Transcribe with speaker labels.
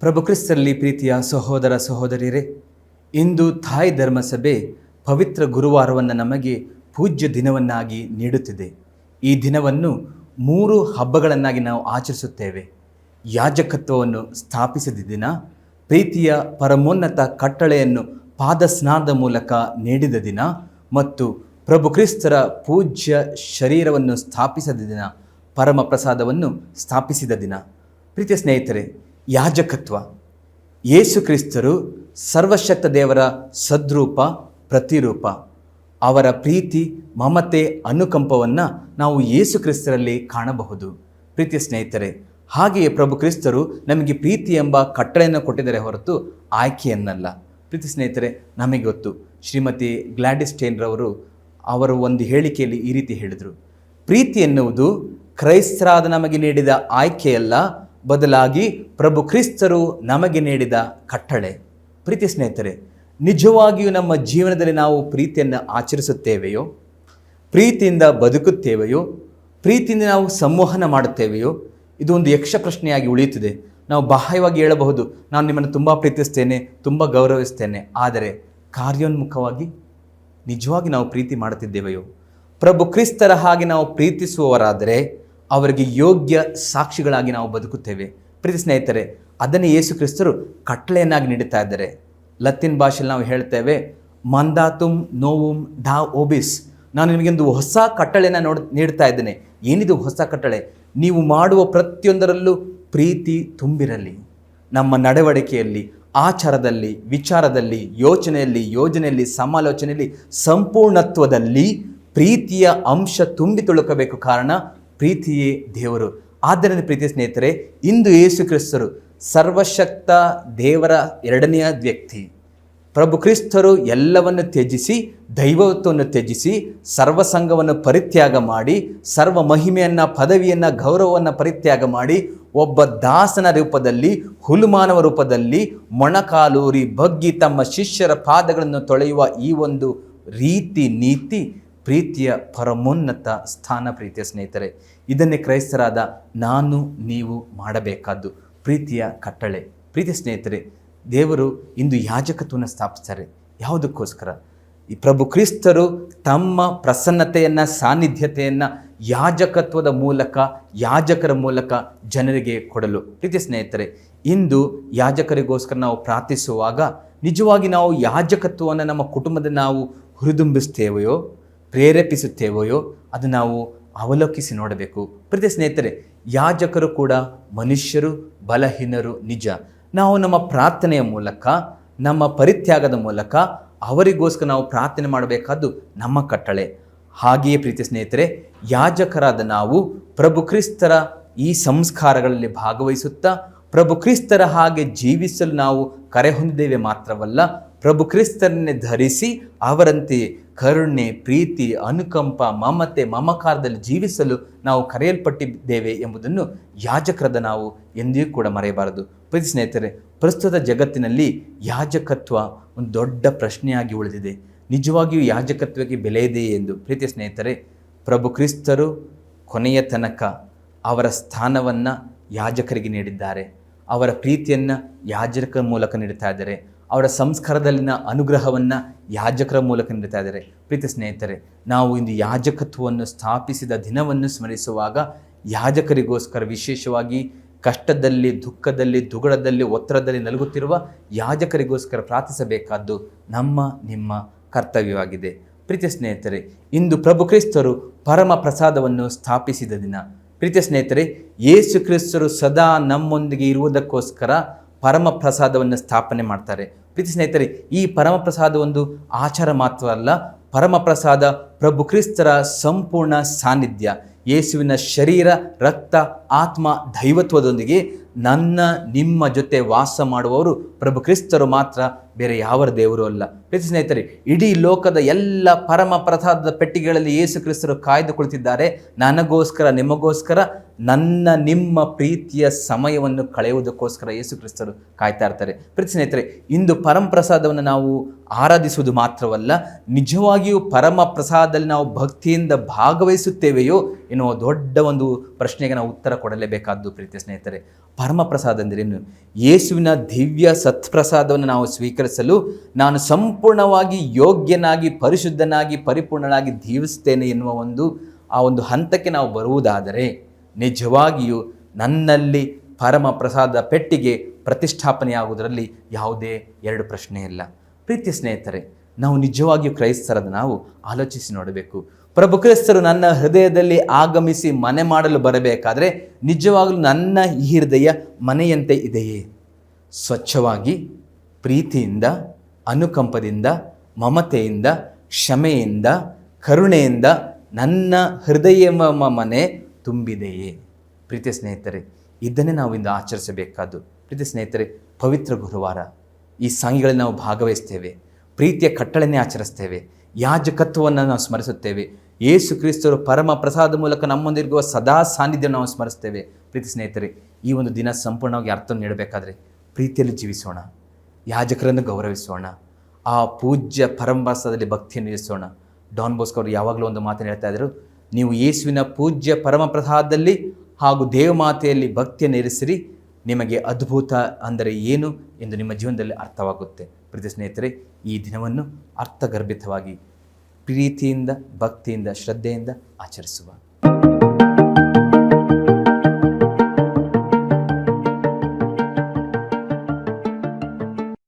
Speaker 1: ಪ್ರಭು ಕ್ರಿಸ್ತರಲ್ಲಿ ಪ್ರೀತಿಯ ಸಹೋದರ ಸಹೋದರಿಯರೇ, ಇಂದು ತಾಯಿ ಧರ್ಮಸಭೆ ಪವಿತ್ರ ಗುರುವಾರವನ್ನು ನಮಗೆ ಪೂಜ್ಯ ದಿನವನ್ನಾಗಿ ನೀಡುತ್ತಿದೆ. ಈ ದಿನವನ್ನು 3 ಹಬ್ಬಗಳನ್ನಾಗಿ ನಾವು ಆಚರಿಸುತ್ತೇವೆ. ಯಾಜಕತ್ವವನ್ನು ಸ್ಥಾಪಿಸಿದ ದಿನ, ಪ್ರೀತಿಯ ಪರಮೋನ್ನತ ಕಟ್ಟಳೆಯನ್ನು ಪಾದಸ್ನಾನದ ಮೂಲಕ ನೀಡಿದ ದಿನ ಮತ್ತು ಪ್ರಭು ಕ್ರಿಸ್ತರ ಪೂಜ್ಯ ಶರೀರವನ್ನು ಸ್ಥಾಪಿಸಿದ ದಿನ, ಪರಮ ಪ್ರಸಾದವನ್ನು ಸ್ಥಾಪಿಸಿದ ದಿನ. ಪ್ರೀತಿಯ ಸ್ನೇಹಿತರೆ, ಯಾಜಕತ್ವ ಯೇಸು ಕ್ರಿಸ್ತರು ಸರ್ವಶಕ್ತ ದೇವರ ಸದ್ರೂಪ, ಪ್ರತಿರೂಪ. ಅವರ ಪ್ರೀತಿ, ಮಮತೆ, ಅನುಕಂಪವನ್ನು ನಾವು ಯೇಸು ಕ್ರಿಸ್ತರಲ್ಲಿ ಕಾಣಬಹುದು. ಪ್ರೀತಿಯ ಸ್ನೇಹಿತರೆ, ಹಾಗೆಯೇ ಪ್ರಭು ಕ್ರಿಸ್ತರು ನಮಗೆ ಪ್ರೀತಿ ಎಂಬ ಕಟ್ಟಳೆಯನ್ನು ಕೊಟ್ಟಿದ್ದಾರೆ ಹೊರತು ಆಯ್ಕೆಯನ್ನಲ್ಲ. ಪ್ರೀತಿ ಸ್ನೇಹಿತರೆ, ನಮಗೆ ಗೊತ್ತು, ಶ್ರೀಮತಿ ಗ್ಲಾಡಿಸ್ ಸ್ಟೇನ್ರವರು ಅವರು ಒಂದು ಹೇಳಿಕೆಯಲ್ಲಿ ಈ ರೀತಿ ಹೇಳಿದರು: ಪ್ರೀತಿ ಎನ್ನುವುದು ಕ್ರೈಸ್ತರಾದ ನಮಗೆ ನೀಡಿದ ಆಯ್ಕೆಯಲ್ಲ, ಬದಲಾಗಿ ಪ್ರಭು ಕ್ರಿಸ್ತರು ನಮಗೆ ನೀಡಿದ ಕಟ್ಟಳೆ. ಪ್ರೀತಿ ಸ್ನೇಹಿತರೆ, ನಿಜವಾಗಿಯೂ ನಮ್ಮ ಜೀವನದಲ್ಲಿ ನಾವು ಪ್ರೀತಿಯನ್ನು ಆಚರಿಸುತ್ತೇವೆಯೋ, ಪ್ರೀತಿಯಿಂದ ಬದುಕುತ್ತೇವೆಯೋ, ಪ್ರೀತಿಯಿಂದ ನಾವು ಸಂವಹನ ಮಾಡುತ್ತೇವೆಯೋ? ಇದು ಒಂದು ಯಕ್ಷ ಪ್ರಶ್ನೆಯಾಗಿ ಉಳಿಯುತ್ತದೆ. ನಾವು ಬಾಹ್ಯವಾಗಿ ಹೇಳಬಹುದು, ನಾನು ನಿಮ್ಮನ್ನು ತುಂಬ ಪ್ರೀತಿಸ್ತೇನೆ, ತುಂಬ ಗೌರವಿಸ್ತೇನೆ, ಆದರೆ ಕಾರ್ಯೋನ್ಮುಖವಾಗಿ ನಿಜವಾಗಿ ನಾವು ಪ್ರೀತಿ ಮಾಡುತ್ತಿದ್ದೇವೆಯೋ? ಪ್ರಭು ಕ್ರಿಸ್ತರ ಹಾಗೆ ನಾವು ಪ್ರೀತಿಸುವವರಾದರೆ ಅವರಿಗೆ ಯೋಗ್ಯ ಸಾಕ್ಷಿಗಳಾಗಿ ನಾವು ಬದುಕುತ್ತೇವೆ. ಪ್ರೀತಿ ಸ್ನೇಹಿತರೆ, ಅದನ್ನೇ ಯೇಸು ಕ್ರಿಸ್ತರು ಕಟ್ಟಳೆಯನ್ನಾಗಿ ನೀಡುತ್ತಾ ಇದ್ದಾರೆ. ಲತ್ತಿನ್ ಭಾಷೆಯಲ್ಲಿ ನಾವು ಹೇಳ್ತೇವೆ, ಮಂದಾತುಮ್ ನೋವುಮ್ ಡಾ ಓಬಿಸ್. ನಾನು ನಿಮಗೊಂದು ಹೊಸ ಕಟ್ಟಳೆಯನ್ನು ನೀಡ್ತಾ ಇದ್ದೇನೆ. ಏನಿದು ಹೊಸ ಕಟ್ಟಳೆ? ನೀವು ಮಾಡುವ ಪ್ರತಿಯೊಂದರಲ್ಲೂ ಪ್ರೀತಿ ತುಂಬಿರಲಿ. ನಮ್ಮ ನಡವಳಿಕೆಯಲ್ಲಿ, ಆಚಾರದಲ್ಲಿ, ವಿಚಾರದಲ್ಲಿ, ಯೋಜನೆಯಲ್ಲಿ, ಸಮಾಲೋಚನೆಯಲ್ಲಿ, ಸಂಪೂರ್ಣತ್ವದಲ್ಲಿ ಪ್ರೀತಿಯ ಅಂಶ ತುಂಬಿ ತುಳುಕಬೇಕು. ಕಾರಣ ಪ್ರೀತಿಯೇ ದೇವರು. ಆದ್ದರಿಂದ ಪ್ರೀತಿಯ ಸ್ನೇಹಿತರೆ, ಇಂದು ಯೇಸು ಕ್ರಿಸ್ತರು ಸರ್ವಶಕ್ತ ದೇವರ 2ನೆಯ ವ್ಯಕ್ತಿ. ಪ್ರಭು ಕ್ರಿಸ್ತರು ಎಲ್ಲವನ್ನು ತ್ಯಜಿಸಿ, ದೈವತ್ವವನ್ನು ತ್ಯಜಿಸಿ, ಸರ್ವಸಂಗವನ್ನು ಪರಿತ್ಯಾಗ ಮಾಡಿ, ಸರ್ವ ಮಹಿಮೆಯನ್ನು, ಪದವಿಯನ್ನು, ಗೌರವವನ್ನು ಪರಿತ್ಯಾಗ ಮಾಡಿ, ಒಬ್ಬ ದಾಸನ ರೂಪದಲ್ಲಿ, ಹುಲುಮಾನವ ರೂಪದಲ್ಲಿ ಮೊಣಕಾಲೂರಿ ಬಗ್ಗಿ ತಮ್ಮ ಶಿಷ್ಯರ ಪಾದಗಳನ್ನು ತೊಳೆಯುವ ಈ ಒಂದು ನೀತಿ ಪ್ರೀತಿಯ ಪರಮೋನ್ನತ ಸ್ಥಾನ. ಪ್ರೀತಿಯ ಸ್ನೇಹಿತರೆ, ಇದನ್ನೇ ಕ್ರೈಸ್ತರಾದ ನಾನು ನೀವು ಮಾಡಬೇಕಾದ್ದು, ಪ್ರೀತಿಯ ಕಟ್ಟಳೆ. ಪ್ರೀತಿಯ ಸ್ನೇಹಿತರೆ, ದೇವರು ಇಂದು ಯಾಜಕತ್ವವನ್ನು ಸ್ಥಾಪಿಸ್ತಾರೆ. ಯಾವುದಕ್ಕೋಸ್ಕರ? ಈ ಪ್ರಭು ಕ್ರಿಸ್ತರು ತಮ್ಮ ಪ್ರಸನ್ನತೆಯನ್ನು, ಸಾನ್ನಿಧ್ಯತೆಯನ್ನು ಯಾಜಕತ್ವದ ಮೂಲಕ, ಯಾಜಕರ ಮೂಲಕ ಜನರಿಗೆ ಕೊಡಲು. ಪ್ರೀತಿಯ ಸ್ನೇಹಿತರೆ, ಇಂದು ಯಾಜಕರಿಗೋಸ್ಕರ ನಾವು ಪ್ರಾರ್ಥಿಸುವಾಗ ನಿಜವಾಗಿ ನಾವು ಯಾಜಕತ್ವವನ್ನು ನಮ್ಮ ಕುಟುಂಬದಲ್ಲಿ ನಾವು ಹುರಿದುಂಬಿಸ್ತೇವೆಯೋ, ಪ್ರೇರೇಪಿಸುತ್ತೇವೆಯೋ, ಅದು ನಾವು ಅವಲೋಕಿಸಿ ನೋಡಬೇಕು. ಪ್ರೀತಿಯ ಸ್ನೇಹಿತರೆ, ಯಾಜಕರು ಕೂಡ ಮನುಷ್ಯರು, ಬಲಹೀನರು, ನಿಜ. ನಾವು ನಮ್ಮ ಪ್ರಾರ್ಥನೆಯ ಮೂಲಕ, ನಮ್ಮ ಪರಿತ್ಯಾಗದ ಮೂಲಕ ಅವರಿಗೋಸ್ಕರ ನಾವು ಪ್ರಾರ್ಥನೆ ಮಾಡಬೇಕಾದ್ದು ನಮ್ಮ ಕಟ್ಟಳೆ. ಹಾಗೆಯೇ ಪ್ರೀತಿಯ ಸ್ನೇಹಿತರೆ, ಯಾಜಕರಾದ ನಾವು ಪ್ರಭು ಕ್ರಿಸ್ತರ ಈ ಸಂಸ್ಕಾರಗಳಲ್ಲಿ ಭಾಗವಹಿಸುತ್ತಾ ಪ್ರಭು ಕ್ರಿಸ್ತರ ಹಾಗೆ ಜೀವಿಸಲು ನಾವು ಕರೆ ಹೊಂದಿದ್ದೇವೆ ಮಾತ್ರವಲ್ಲ, ಪ್ರಭು ಕ್ರಿಸ್ತರನ್ನೇ ಧರಿಸಿ ಅವರಂತೆಯೇ ಕರುಣೆ, ಪ್ರೀತಿ, ಅನುಕಂಪ, ಮಮತೆ, ಮಮಕಾರದಲ್ಲಿ ಜೀವಿಸಲು ನಾವು ಕರೆಯಲ್ಪಟ್ಟಿದ್ದೇವೆ ಎಂಬುದನ್ನು ಯಾಜಕರಾದ ನಾವು ಎಂದಿಗೂ ಕೂಡ ಮರೆಯಬಾರದು. ಪ್ರೀತಿ ಸ್ನೇಹಿತರೆ, ಪ್ರಸ್ತುತ ಜಗತ್ತಿನಲ್ಲಿ ಯಾಜಕತ್ವ ಒಂದು ದೊಡ್ಡ ಪ್ರಶ್ನೆಯಾಗಿ ಉಳಿದಿದೆ. ನಿಜವಾಗಿಯೂ ಯಾಜಕತ್ವಕ್ಕೆ ಬೆಲೆ ಇದೆಯೇ ಎಂದು? ಪ್ರೀತಿಯ ಸ್ನೇಹಿತರೆ, ಪ್ರಭು ಕ್ರಿಸ್ತರು ಕೊನೆಯ ತನಕ ಅವರ ಸ್ಥಾನವನ್ನು ಯಾಜಕರಿಗೆ ನೀಡಿದ್ದಾರೆ. ಅವರ ಪ್ರೀತಿಯನ್ನು ಯಾಜಕರ ಮೂಲಕ ನೀಡ್ತಾ ಇದ್ದಾರೆ. ಅವರ ಸಂಸ್ಕಾರದಲ್ಲಿನ ಅನುಗ್ರಹವನ್ನು ಯಾಜಕರ ಮೂಲಕ ನೀಡ್ತಾ ಇದ್ದಾರೆ. ಪ್ರೀತಿ ಸ್ನೇಹಿತರೆ, ನಾವು ಇಂದು ಯಾಜಕತ್ವವನ್ನು ಸ್ಥಾಪಿಸಿದ ದಿನವನ್ನು ಸ್ಮರಿಸುವಾಗ ಯಾಜಕರಿಗೋಸ್ಕರ, ವಿಶೇಷವಾಗಿ ಕಷ್ಟದಲ್ಲಿ, ದುಃಖದಲ್ಲಿ, ದುಗುಡದಲ್ಲಿ, ಒತ್ತಡದಲ್ಲಿ ನಲುಗುತ್ತಿರುವ ಯಾಜಕರಿಗೋಸ್ಕರ ಪ್ರಾರ್ಥಿಸಬೇಕಾದ್ದು ನಮ್ಮ ನಿಮ್ಮ ಕರ್ತವ್ಯವಾಗಿದೆ. ಪ್ರೀತಿಯ ಸ್ನೇಹಿತರೆ, ಇಂದು ಪ್ರಭು ಕ್ರಿಸ್ತರು ಪರಮ ಪ್ರಸಾದವನ್ನು ಸ್ಥಾಪಿಸಿದ ದಿನ. ಪ್ರೀತಿಯ ಸ್ನೇಹಿತರೆ, ಯೇಸು ಕ್ರಿಸ್ತರು ಸದಾ ನಮ್ಮೊಂದಿಗೆ ಇರುವುದಕ್ಕೋಸ್ಕರ ಪರಮ ಪ್ರಸಾದವನ್ನು ಸ್ಥಾಪನೆ ಮಾಡ್ತಾರೆ. ಪ್ರೀತಿ ಸ್ನೇಹಿತರೆ, ಈ ಪರಮ ಪ್ರಸಾದ ಒಂದು ಆಚಾರ ಮಾತ್ರ ಅಲ್ಲ, ಪರಮ ಪ್ರಸಾದ ಪ್ರಭು ಕ್ರಿಸ್ತರ ಸಂಪೂರ್ಣ ಸಾನ್ನಿಧ್ಯ. ಯೇಸುವಿನ ಶರೀರ, ರಕ್ತ, ಆತ್ಮ, ದೈವತ್ವದೊಂದಿಗೆ ನನ್ನ ನಿಮ್ಮ ಜೊತೆ ವಾಸ ಮಾಡುವವರು ಪ್ರಭು ಕ್ರಿಸ್ತರು ಮಾತ್ರ, ಬೇರೆ ಯಾವ ದೇವರು ಅಲ್ಲ. ಪ್ರೀತಿ ಸ್ನೇಹಿತರೆ, ಇಡೀ ಲೋಕದ ಎಲ್ಲ ಪರಮ ಪ್ರಸಾದದ ಪೆಟ್ಟಿಗೆಗಳಲ್ಲಿ ಯೇಸು ಕ್ರಿಸ್ತರು ಕಾಯ್ದು ಕುಳಿತಿದ್ದಾರೆ. ನನಗೋಸ್ಕರ, ನಿಮಗೋಸ್ಕರ, ನಿಮ್ಮ ಪ್ರೀತಿಯ ಸಮಯವನ್ನು ಕಳೆಯುವುದಕ್ಕೋಸ್ಕರ ಯೇಸು ಕ್ರಿಸ್ತರು ಕಾಯ್ತಾ ಇರ್ತಾರೆ. ಪ್ರೀತಿ ಸ್ನೇಹಿತರೆ, ಇಂದು ಪರಮಪ್ರಸಾದವನ್ನು ನಾವು ಆರಾಧಿಸುವುದು ಮಾತ್ರವಲ್ಲ, ನಿಜವಾಗಿಯೂ ಪರಮ ಪ್ರಸಾದದಲ್ಲಿ ನಾವು ಭಕ್ತಿಯಿಂದ ಭಾಗವಹಿಸುತ್ತೇವೆಯೋ ಎನ್ನುವ ದೊಡ್ಡ ಒಂದು ಪ್ರಶ್ನೆಗೆ ನಾವು ಉತ್ತರ ಕೊಡಲೇಬೇಕಾದ್ದು. ಪ್ರೀತಿಯ ಸ್ನೇಹಿತರೆ, ಪರಮಪ್ರಸಾದ ಎಂದರೇನು? ಯೇಸುವಿನ ದಿವ್ಯ ಸತ್ಪ್ರಸಾದವನ್ನು ನಾವು ಸ್ವೀಕರಿಸಲು ನಾನು ಸಂಪೂರ್ಣವಾಗಿ ಯೋಗ್ಯನಾಗಿ, ಪರಿಶುದ್ಧನಾಗಿ, ಪರಿಪೂರ್ಣನಾಗಿ ಜೀವಿಸ್ತೇನೆ ಎನ್ನುವ ಆ ಒಂದು ಹಂತಕ್ಕೆ ನಾವು ಬರುವುದಾದರೆ ನಿಜವಾಗಿಯೂ ನನ್ನಲ್ಲಿ ಪರಮ ಪ್ರಸಾದ ಪೆಟ್ಟಿಗೆ ಪ್ರತಿಷ್ಠಾಪನೆಯಾಗುವುದರಲ್ಲಿ ಯಾವುದೇ ಎರಡು ಪ್ರಶ್ನೆ ಇಲ್ಲ. ಪ್ರೀತಿಯ ಸ್ನೇಹಿತರೆ, ನಾವು ನಿಜವಾಗಿಯೂ ಕ್ರೈಸ್ತರಾದ ನಾವು ಆಲೋಚಿಸಿ ನೋಡಬೇಕು. ಪ್ರಭು ಕ್ರಿಸ್ತರು ನನ್ನ ಹೃದಯದಲ್ಲಿ ಆಗಮಿಸಿ ಮನೆ ಮಾಡಲು ಬರಬೇಕಾದರೆ ನಿಜವಾಗಲೂ ನನ್ನ ಈ ಹೃದಯ ಮನೆಯಂತೆ ಇದೆಯೇ? ಸ್ವಚ್ಛವಾಗಿ, ಪ್ರೀತಿಯಿಂದ, ಅನುಕಂಪದಿಂದ, ಮಮತೆಯಿಂದ, ಕ್ಷಮೆಯಿಂದ, ಕರುಣೆಯಿಂದ ನನ್ನ ಹೃದಯ ಮನೆ ತುಂಬಿದೆಯೇ? ಪ್ರೀತಿಯ ಸ್ನೇಹಿತರೆ, ಇದನ್ನೇ ನಾವು ಇಂದು ಆಚರಿಸಬೇಕಾದ್ದು. ಪ್ರೀತಿಯ ಸ್ನೇಹಿತರೆ, ಪವಿತ್ರ ಗುರುವಾರ ಈ ಸಂಘಗಳಲ್ಲಿ ನಾವು ಭಾಗವಹಿಸ್ತೇವೆ, ಪ್ರೀತಿಯ ಕಟ್ಟಳೆನೇ ಆಚರಿಸ್ತೇವೆ, ಯಾಜಕತ್ವವನ್ನು ನಾವು ಸ್ಮರಿಸುತ್ತೇವೆ, ಯೇಸು ಕ್ರಿಸ್ತರು ಪರಮ ಪ್ರಸಾದ ಮೂಲಕ ನಮ್ಮೊಂದಿರುವ ಸದಾ ಸಾನ್ನಿಧ್ಯ ನಾವು ಸ್ಮರಿಸ್ತೇವೆ. ಪ್ರೀತಿ ಸ್ನೇಹಿತರೆ, ಈ ಒಂದು ದಿನ ಸಂಪೂರ್ಣವಾಗಿ ಅರ್ಥ ನೀಡಬೇಕಾದ್ರೆ ಪ್ರೀತಿಯಲ್ಲಿ ಜೀವಿಸೋಣ, ಯಾಜಕರನ್ನು ಗೌರವಿಸೋಣ, ಆ ಪೂಜ್ಯ ಪರಮಪ್ರಸಾದದಲ್ಲಿ ಭಕ್ತಿಯನ್ನು ಇರಿಸೋಣ. ಡಾನ್ ಬೋಸ್ಕೋ ಅವರು ಯಾವಾಗಲೂ ಒಂದು ಮಾತನ್ನು ಹೇಳ್ತಾ ಇದ್ದರು, ನೀವು ಯೇಸುವಿನ ಪೂಜ್ಯ ಪರಮಪ್ರಸಾದದಲ್ಲಿ ಹಾಗೂ ದೇವಮಾತೆಯಲ್ಲಿ ಭಕ್ತಿಯನ್ನು ಇರಿಸಿರಿ, ನಿಮಗೆ ಅದ್ಭುತ ಅಂದರೆ ಏನು ಎಂದು ನಿಮ್ಮ ಜೀವನದಲ್ಲಿ ಅರ್ಥವಾಗುತ್ತೆ. ಪ್ರೀತಿ ಸ್ನೇಹಿತರೆ, ಈ ದಿನವನ್ನು ಅರ್ಥಗರ್ಭಿತವಾಗಿ ಪ್ರೀತಿಯಿಂದ, ಭಕ್ತಿಯಿಂದ, ಶ್ರದ್ಧೆಯಿಂದ ಆಚರಿಸುವ.